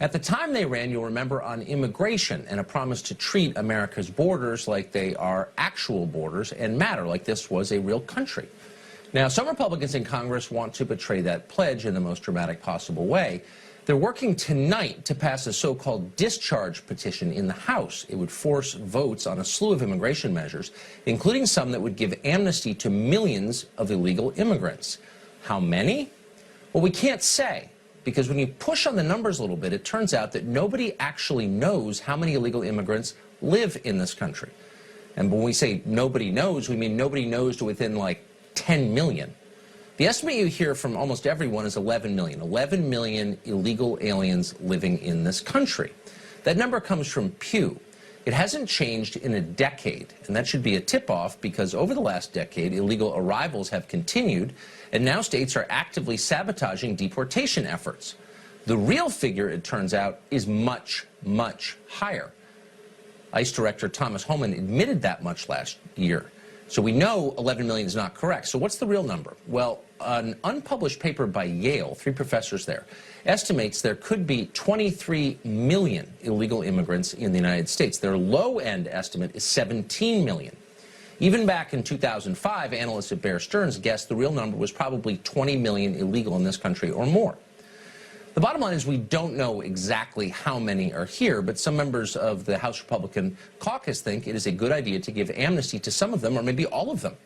At the time they ran, you'll remember, on immigration and a promise to treat America's borders like they are actual borders and matter, like this was a real country. Now, some Republicans in Congress want to betray that pledge in the most dramatic possible way. They're working tonight to pass a so-called discharge petition in the House. It would force votes on a slew of immigration measures, including some that would give amnesty to millions of illegal immigrants. How many? Well, we can't say, because when you push on the numbers a little bit, it turns out that nobody actually knows how many illegal immigrants live in this country. And when we say nobody knows, we mean nobody knows to within like 10 million. The estimate you hear from almost everyone is 11 million. 11 million illegal aliens living in this country. That number comes from Pew. It hasn't changed in a decade, and that should be a tip-off because over the last decade, illegal arrivals have continued, and now states are actively sabotaging deportation efforts. The real figure, it turns out, is much, much higher. ICE Director Thomas Homan admitted that much last year. So we know 11 million is not correct. So what's the real number? Well, an unpublished paper by Yale, 3 professors there, estimates there could be 23 million illegal immigrants in the United States. Their low-end estimate is 17 million. Even back in 2005, analysts at Bear Stearns guessed the real number was probably 20 million illegal in this country or more. The bottom line is we don't know exactly how many are here, but some members of the House Republican caucus think it is a good idea to give amnesty to some of them, or maybe all of them.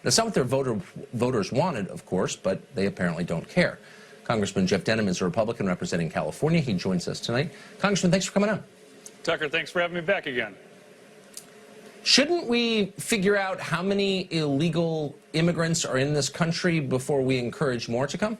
That's not what their voters wanted, of course, but they apparently don't care. Congressman Jeff Denham is a Republican representing California. He joins us tonight. Congressman, thanks for coming on. Tucker, thanks for having me back again. Shouldn't we figure out how many illegal immigrants are in this country before we encourage more to come?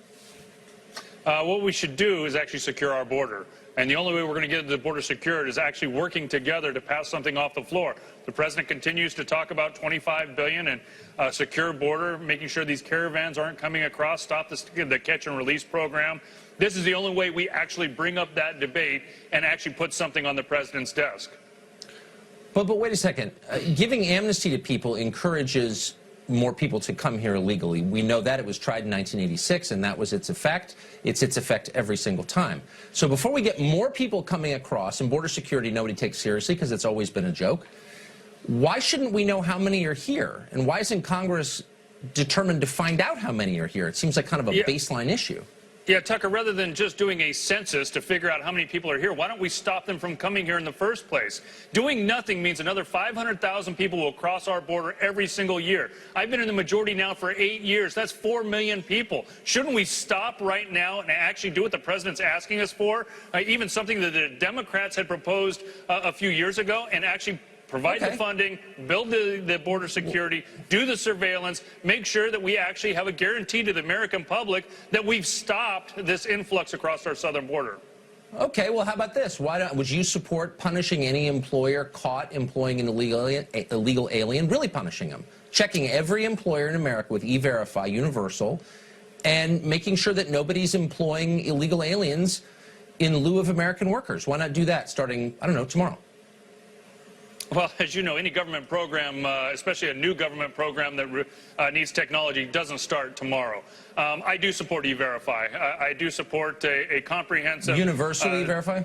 What we should do is actually secure our border. And the only way we're going to get the border secured is actually working together to pass something off the floor. The president continues to talk about $25 billion and a secure border, making sure these caravans aren't coming across, stop the catch and release program. This is the only way we actually bring up that debate and actually put something on the president's desk. But wait a second. Giving amnesty to people encourages more people to come here illegally. We know that. It was tried in 1986, and that was its effect. It's its effect every single time. So before we get more people coming across, and border security nobody takes seriously because it's always been a joke, why shouldn't we know how many are here? And why isn't Congress determined to find out how many are here? It seems like kind of a baseline issue. Yeah, Tucker, rather than just doing a census to figure out how many people are here, why don't we stop them from coming here in the first place? Doing nothing means another 500,000 people will cross our border every single year. I've been in the majority now for 8 years. That's 4 million people. Shouldn't we stop right now and actually do what the president's asking us for? Even something that the Democrats had proposed a few years ago, and actually provide the funding, build the border security, do the surveillance, make sure that we actually have a guarantee to the American public that we've stopped this influx across our southern border. Okay, well, how about this? Would you support punishing any employer caught employing an illegal alien, really punishing them, checking every employer in America with E-Verify universal, and making sure that nobody's employing illegal aliens in lieu of American workers? Why not do that starting, I don't know, tomorrow? Well, as you know, any government program, especially a new government program that needs technology, doesn't start tomorrow. I do support E-Verify. I do support a comprehensive... Universal E-Verify?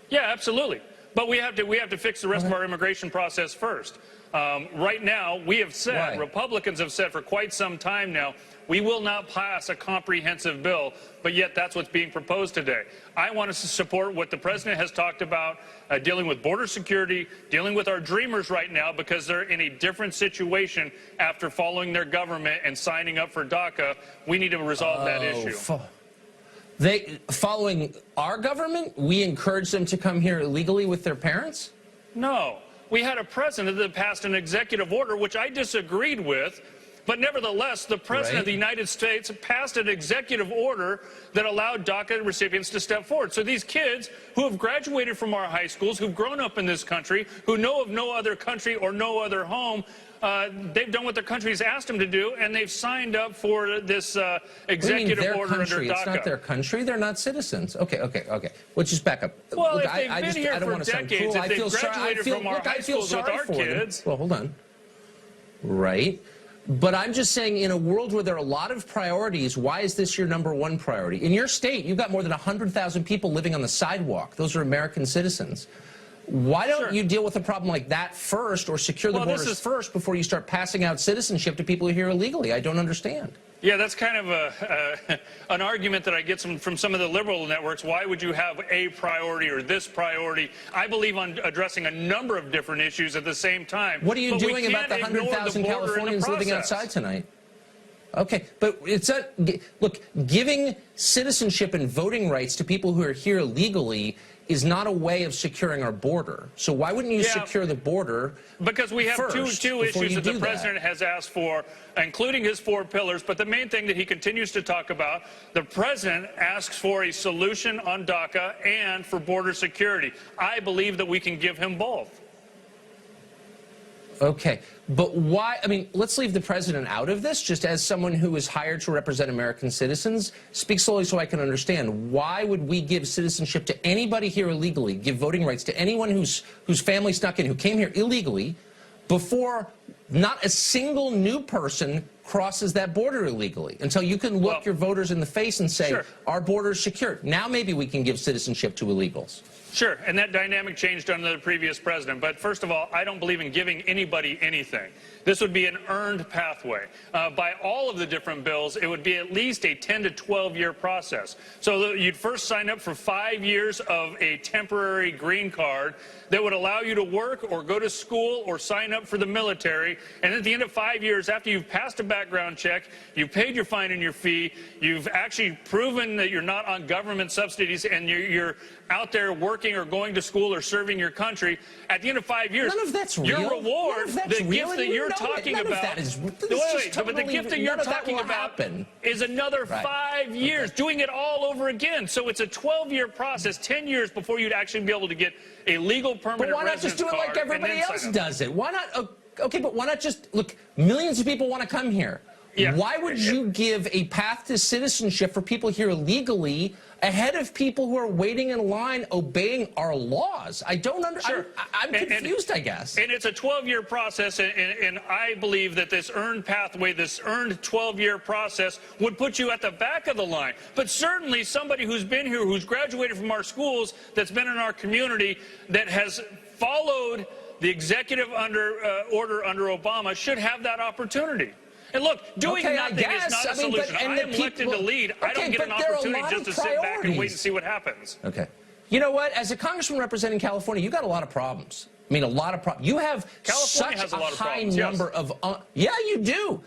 Yeah, absolutely. But we have to fix the rest of our immigration process first. Right now, we have said, Republicans have said for quite some time now, we will not pass a comprehensive bill, but yet that's what's being proposed today. I want us to support what the president has talked about, dealing with border security, dealing with our dreamers right now because they're in a different situation after following their government and signing up for DACA. We need to resolve that issue. Following our government, we encourage them to come here illegally with their parents? No. We had a president that passed an executive order, which I disagreed with, but nevertheless, the President of the United States passed an executive order that allowed DACA recipients to step forward. So these kids who have graduated from our high schools, who've grown up in this country, who know of no other country or no other home, they've done what their country's asked them to do, and they've signed up for this executive order under DACA. It's not their country. They're not citizens. Okay. Let's just back up. Well, look, if they've been here for decades, if they've graduated from our high schools with our kids... Well, hold on. Right. But I'm just saying, in a world where there are a lot of priorities, why is this your number one priority? In your state, you've got more than 100,000 people living on the sidewalk. Those are American citizens. Why don't you deal with a problem like that first, or secure the borders first before you start passing out citizenship to people who are here illegally? I don't understand. Yeah, that's kind of an argument that I get from some of the liberal networks. Why would you have a priority or this priority? I believe on addressing a number of different issues at the same time. What are you doing about the 100,000 Californians living outside tonight? Okay, but it's a, look, giving citizenship and voting rights to people who are here legally is not a way of securing our border. So why wouldn't you secure the border? Because we have two issues that the president has asked for, including his 4 pillars. But the main thing that he continues to talk about, the president asks for a solution on DACA and for border security. I believe that we can give him both. Okay, but why? I mean, let's leave the president out of this, just as someone who is hired to represent American citizens. Speak slowly so I can understand. Why would we give citizenship to anybody here illegally, give voting rights to anyone whose family snuck in, who came here illegally, before not a single new person crosses that border illegally, until you can look your voters in the face and say, our border is secure. Now maybe we can give citizenship to illegals. Sure, and that dynamic changed under the previous president. But first of all, I don't believe in giving anybody anything. This would be an earned pathway. By all of the different bills, it would be at least a 10 to 12-year process. So you'd first sign up for 5 years of a temporary green card that would allow you to work or go to school or sign up for the military. And at the end of 5 years, after you've passed a background check, you've paid your fine and your fee, you've actually proven that you're not on government subsidies, and you're out there working or going to school or serving your country, at the end of 5 years, none of that's real. Your reward, the gift that you're talking about, but the gift that you're talking about is another 5 years, doing it all over again. So it's a 12-year process, 10 years before you'd actually be able to get a legal permanent But why not just do it like everybody else does it? Why not? Okay, but why not just, look, millions of people want to come here. Why would you give a path to citizenship for people here illegally ahead of people who are waiting in line obeying our laws? I don't understand. I'm confused, I guess. And it's a 12-year process, and I believe that this earned pathway, this earned 12-year process would put you at the back of the line. But certainly somebody who's been here, who's graduated from our schools, that's been in our community, that has followed the executive order under Obama should have that opportunity. And look, doing nothing is not a solution. I am elected to lead. I don't get an opportunity just to sit back and wait and see what happens. Okay. You know what? As a congressman representing California, you've got a lot of problems. I mean, a lot of problems. You have such a high number of... yeah, you do.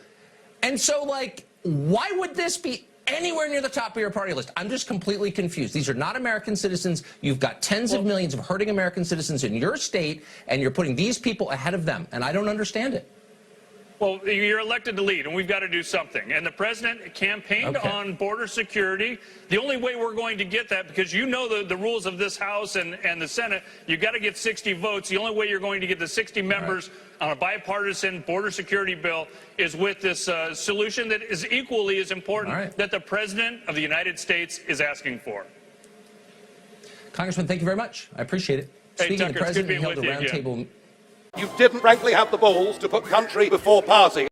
And so, like, why would this be anywhere near the top of your party list? I'm just completely confused. These are not American citizens. You've got tens of millions of hurting American citizens in your state, and you're putting these people ahead of them. And I don't understand it. Well, you're elected to lead, and we've got to do something. And the president campaigned on border security. The only way we're going to get that, because you know the rules of this House and the Senate, you've got to get 60 votes. The only way you're going to get the 60 members on a bipartisan border security bill is with this solution that is equally as important that the president of the United States is asking for. Congressman, thank you very much. I appreciate it. Hey, Tucker, the president held a roundtable. You didn't, frankly, have the balls to put country before party.